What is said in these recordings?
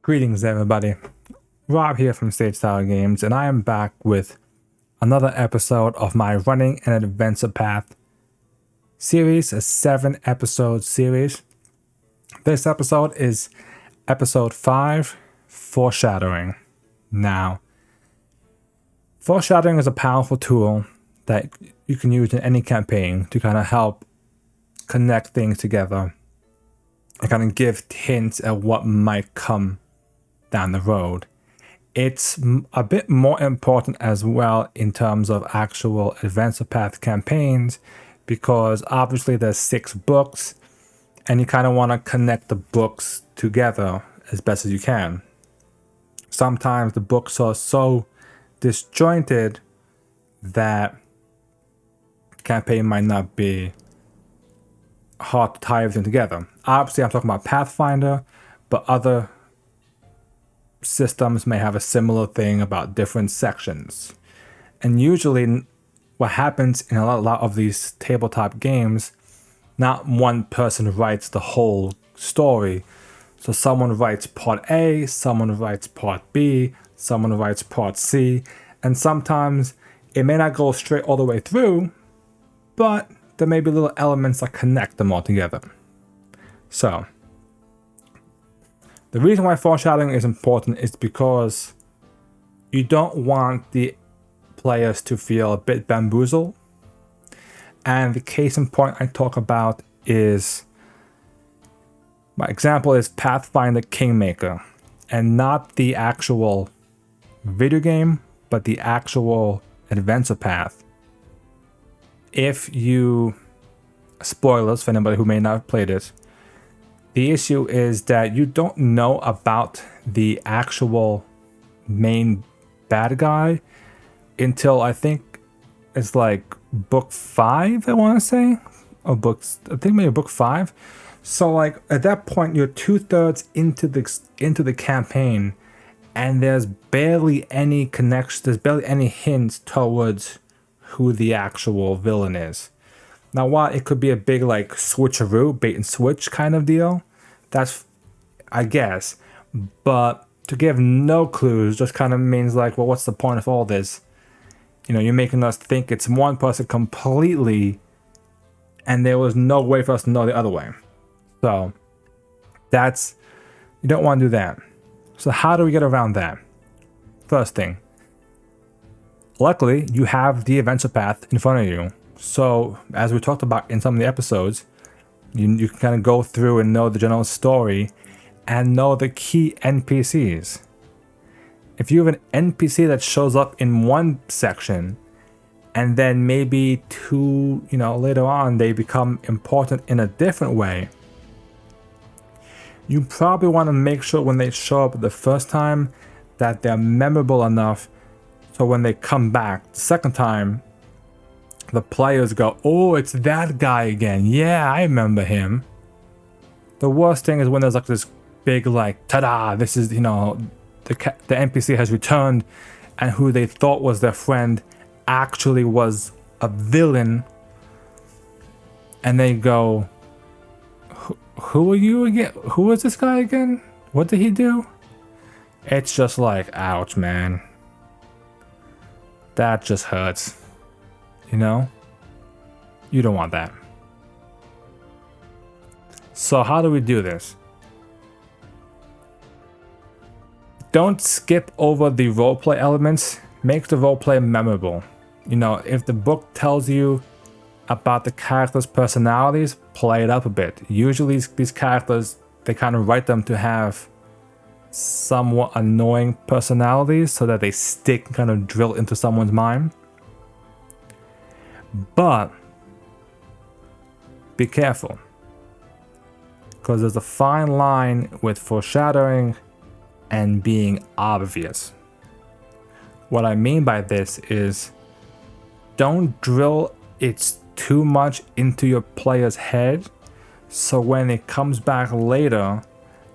Greetings, everybody. Rob here from Stage Style Games, and I am back with another episode of my Running an Adventure Path series, a 7-episode series. This episode is episode 5, Foreshadowing. Now, foreshadowing is a powerful tool that you can use in any campaign to kind of help connect things together and kind of give hints at what might come down the road. It's a bit more important as well in terms of actual Adventure Path campaigns, because obviously there's 6 books and you kind of want to connect the books together as best as you can. Sometimes the books are so disjointed that the campaign might not be hard to tie everything together. Obviously I'm talking about Pathfinder, but other systems may have a similar thing about different sections. And usually what happens in a lot of these tabletop games, not one person writes the whole story. So someone writes part A, someone writes part B, someone writes part C, and sometimes it may not go straight all the way through, but there may be little elements that connect them all together. So the reason why foreshadowing is important is because you don't want the players to feel a bit bamboozled. And the case in point I talk about is, my example is Pathfinder Kingmaker, and not the actual video game, but the actual Adventure Path. If you, spoilers for anybody who may not have played it, the issue is that you don't know about the actual main bad guy until I think it's like book 5, I want to say, or I think maybe book 5. So like at that point you're 2/3 into the campaign, and there's barely any connection, there's barely any hints towards who the actual villain is. Now, while it could be a big like switcheroo, bait and switch kind of deal, that's, I guess, but to give no clues just kind of means like, well, what's the point of all this? You know, you're making us think it's one person completely, and there was no way for us to know the other way. So that's, you don't want to do that. So how do we get around that? First thing, luckily you have the Adventure Path in front of you. So as we talked about in some of the episodes, you can kind of go through and know the general story and know the key NPCs. If you have an NPC that shows up in one section and then maybe later on they become important in a different way, you probably want to make sure when they show up the first time that they're memorable enough so when they come back the second time, the players go, oh, it's that guy again. Yeah, I remember him. The worst thing is when there's like this big like, ta-da, this is, the NPC has returned, and who they thought was their friend actually was a villain. And they go, who are you again? Who is this guy again? What did he do? It's just like, ouch, man. That just hurts. You know? You don't want that. So how do we do this? Don't skip over the roleplay elements. Make the roleplay memorable. You know, if the book tells you about the characters' personalities, play it up a bit. Usually these characters, they kind of write them to have somewhat annoying personalities so that they stick and kind of drill into someone's mind. But be careful, because there's a fine line with foreshadowing and being obvious. What I mean by this is, don't drill it too much into your player's head so when it comes back later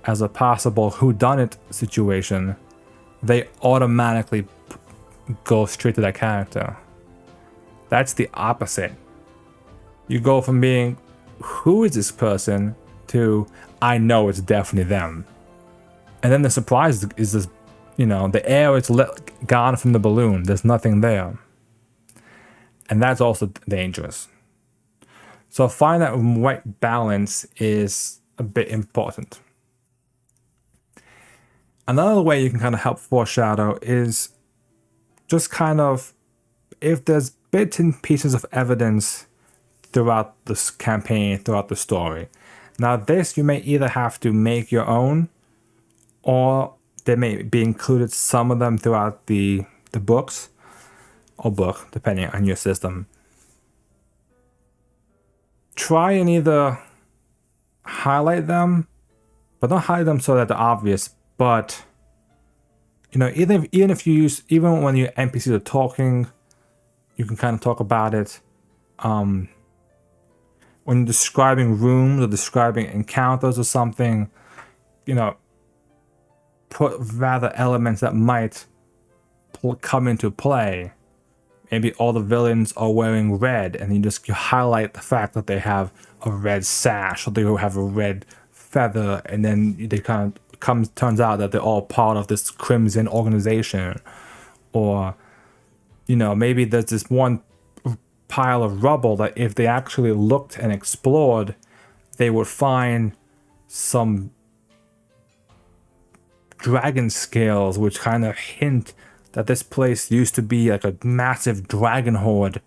as a possible whodunit situation, they automatically go straight to that character. That's the opposite. You go from being, who is this person, to, I know it's definitely them. And then the surprise is this, the air is gone from the balloon. There's nothing there. And that's also dangerous. So find that right balance is a bit important. Another way you can kind of help foreshadow is just kind of, if there's bits and pieces of evidence throughout this campaign, throughout the story. Now this you may either have to make your own, or they may be included some of them throughout the books, or book, depending on your system. Try and either highlight them, but don't highlight them so that they're obvious, but even when your NPCs are talking, you can kind of talk about it. When you're describing rooms or describing encounters or something, put rather elements that might come into play. Maybe all the villains are wearing red, and you highlight the fact that they have a red sash or they have a red feather, and then they turns out that they're all part of this crimson organization. Or maybe there's this one pile of rubble that if they actually looked and explored, they would find some dragon scales, which kind of hint that this place used to be like a massive dragon horde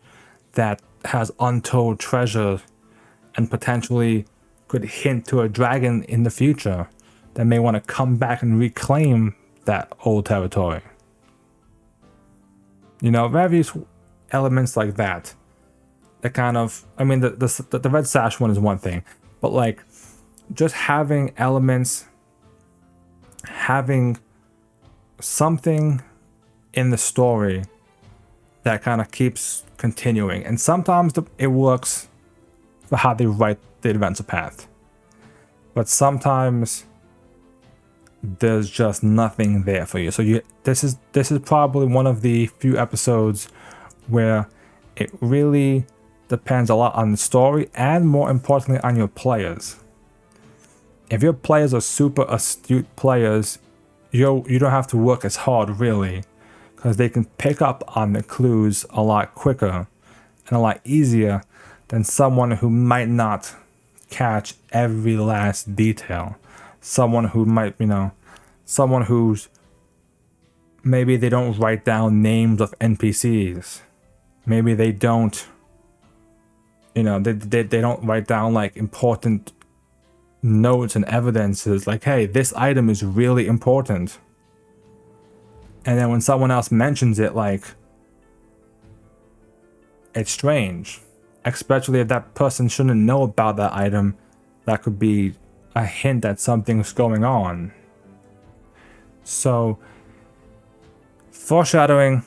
that has untold treasure and potentially could hint to a dragon in the future that may want to come back and reclaim that old territory. Various elements like that. That kind of, the red sash one is one thing, but like just having elements, having something in the story that kind of keeps continuing. And sometimes it works for how they write the adventure path, but sometimes there's just nothing there for you. So this is probably one of the few episodes where it really depends a lot on the story, and more importantly on your players. If your players are super astute players, you don't have to work as hard really, because they can pick up on the clues a lot quicker and a lot easier than someone who might not catch every last detail. Someone who might, someone who's maybe they don't write down names of NPCs. Maybe they don't, they don't write down like important notes and evidences like, hey, this item is really important. And then when someone else mentions it, like, it's strange. Especially if that person shouldn't know about that item, that could be a hint that something's going on. So, foreshadowing,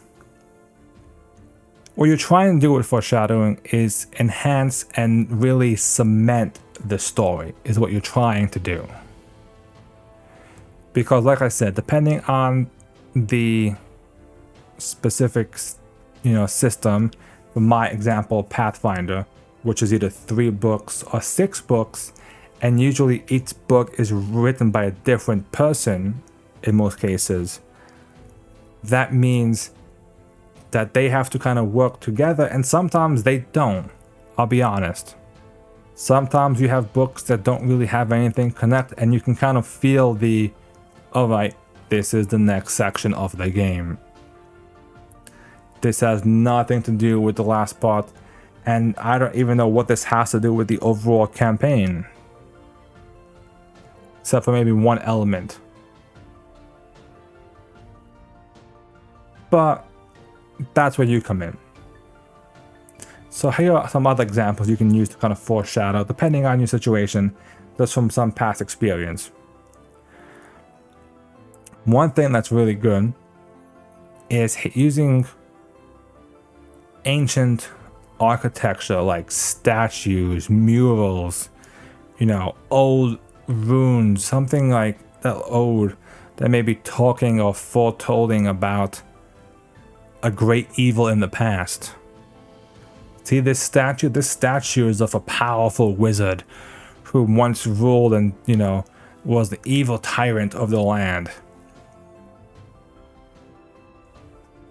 what you're trying to do with foreshadowing is enhance and really cement the story, is what you're trying to do. Because like I said, depending on the specific, system, for my example, Pathfinder, which is either 3 books or 6 books, and usually each book is written by a different person in most cases, that means that they have to kind of work together, and sometimes they don't. I'll be honest. Sometimes you have books that don't really have anything connect, and you can kind of feel alright, this is the next section of the game. This has nothing to do with the last part, and I don't even know what this has to do with the overall campaign. Except for maybe one element. But that's where you come in. So here are some other examples you can use to kind of foreshadow, depending on your situation, just from some past experience. One thing that's really good is using ancient architecture like statues, murals, old runes, something like that old that may be talking or foretolding about a great evil in the past. See this statue? This statue is of a powerful wizard who once ruled and, was the evil tyrant of the land.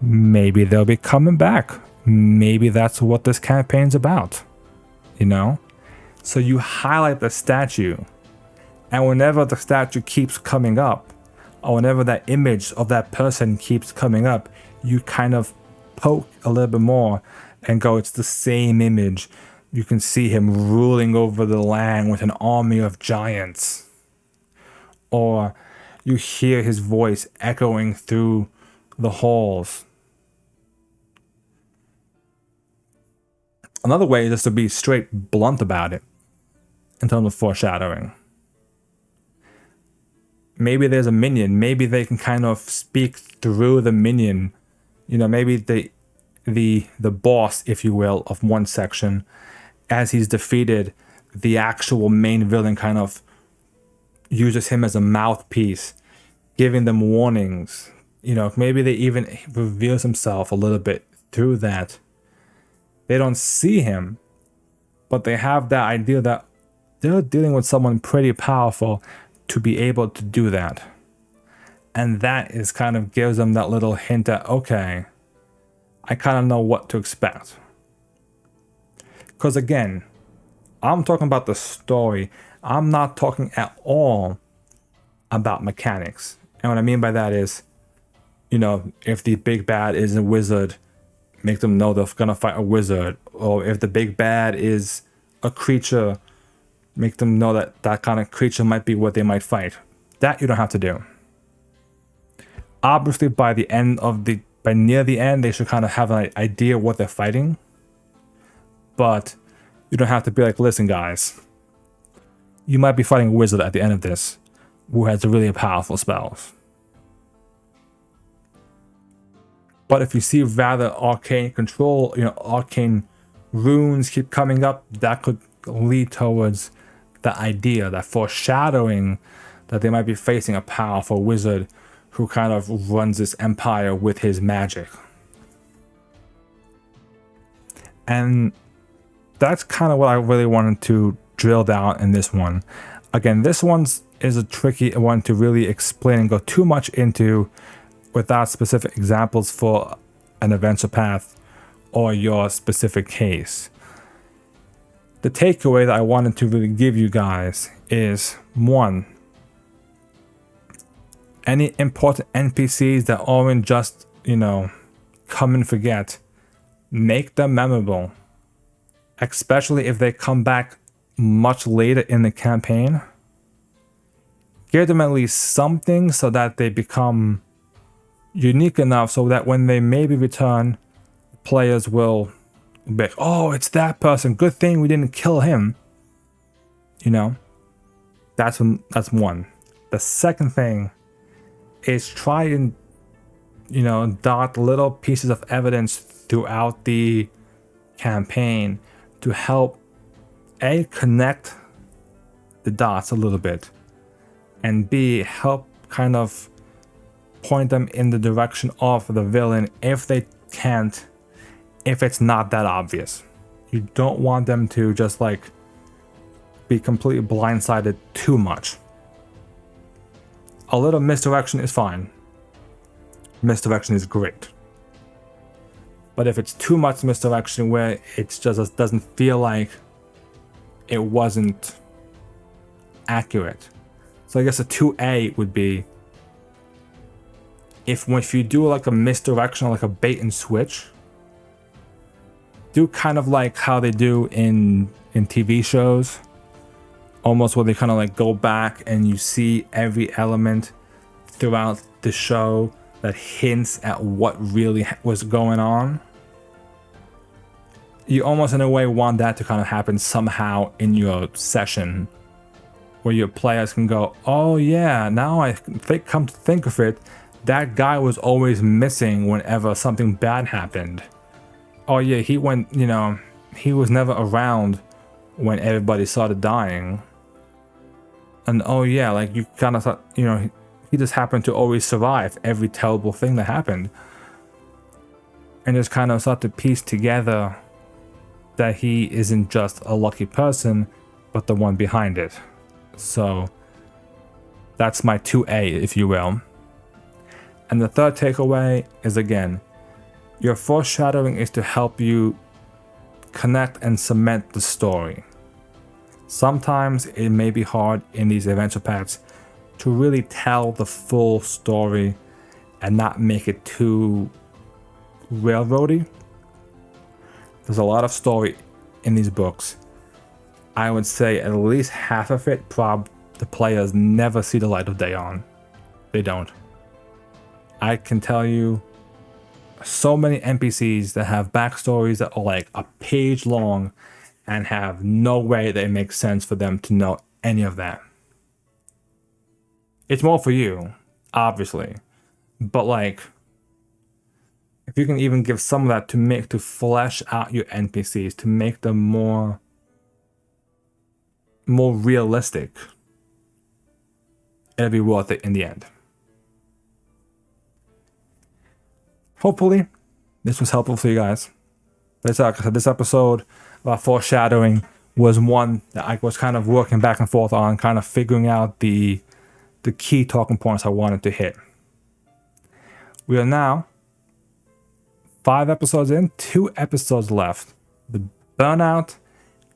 Maybe they'll be coming back. Maybe that's what this campaign's about, you know? So you highlight the statue, and whenever the statue keeps coming up, or whenever that image of that person keeps coming up, you kind of poke a little bit more and go, it's the same image. You can see him ruling over the land with an army of giants. Or you hear his voice echoing through the halls. Another way is just to be straight blunt about it in terms of foreshadowing. Maybe there's a minion. Maybe they can kind of speak through the minion. You know, maybe the boss, if you will, of one section, as he's defeated, the actual main villain kind of uses him as a mouthpiece, giving them warnings. You know, maybe they even reveals himself a little bit through that. They don't see him, but they have that idea that they're dealing with someone pretty powerful to be able to do that. And that is kind of gives them that little hint that, okay, I kind of know what to expect. Because again, I'm talking about the story. I'm not talking at all about mechanics. And what I mean by that is, you know, if the big bad is a wizard, make them know they're gonna fight a wizard. Or if the big bad is a creature, make them know that that kind of creature might be what they might fight. That you don't have to do. Obviously, by near the end, they should kind of have an idea what they're fighting. But you don't have to be like, listen, guys, you might be fighting a wizard at the end of this who has really powerful spells. But if you see rather arcane control, you know, arcane runes keep coming up, that could lead towards the idea, that foreshadowing that they might be facing a powerful wizard who kind of runs this empire with his magic. And that's kind of what I really wanted to drill down in this one. Again, this one is a tricky one to really explain and go too much into without specific examples for an adventure path or your specific case. The takeaway that I wanted to really give you guys is, one, any important NPCs that aren't just, you know, come and forget, make them memorable. Especially if they come back much later in the campaign. Give them at least something so that they become unique enough so that when they maybe return, players will be like, oh, it's that person. Good thing we didn't kill him. You know, that's one. The second thing is try and, you know, dot little pieces of evidence throughout the campaign to help A, connect the dots a little bit, and B, help kind of point them in the direction of the villain if it's not that obvious. You don't want them to just like be completely blindsided too much. A little misdirection is fine. Misdirection is great. But if it's too much misdirection where it just doesn't feel like it wasn't accurate. So I guess a 2A would be if you do like a misdirection, like a bait and switch, do kind of like how they do in TV shows, almost where they kind of like go back and you see every element throughout the show that hints at what really was going on. You almost in a way want that to kind of happen somehow in your session, where your players can go, oh yeah, now I come to think of it, that guy was always missing whenever something bad happened. Oh yeah, he was never around when everybody started dying. And oh yeah, like you kind of thought, you know, he just happened to always survive every terrible thing that happened. And just kind of start to piece together that he isn't just a lucky person, but the one behind it. So That's my 2A, if you will. And the third takeaway is, again, your foreshadowing is to help you connect and cement the story. Sometimes it may be hard in these adventure packs to really tell the full story and not make it too railroady. There's a lot of story in these books. I would say at least half of it, the players never see the light of day on. They don't. I can tell you so many NPCs that have backstories that are like a page long and have no way that it makes sense for them to know any of that. It's more for you, obviously. But like, if you can even give some of that to flesh out your NPCs, to make them more realistic, it'll be worth it in the end. Hopefully, this was helpful for you guys. Like I said, this episode about foreshadowing was one that I was kind of working back and forth on, kind of figuring out the key talking points I wanted to hit. We are now 5 episodes in, 2 episodes left. The burnout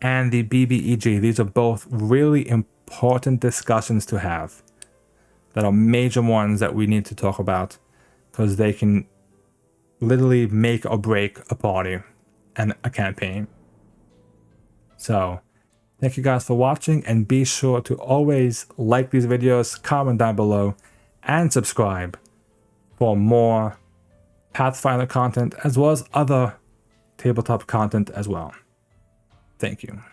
and the BBEG. These are both really important discussions to have. That are major ones that we need to talk about, because they can literally make or break a party and a campaign. So, thank you guys for watching, and be sure to always like these videos, comment down below, and subscribe for more Pathfinder content as well as other tabletop content as well. Thank you.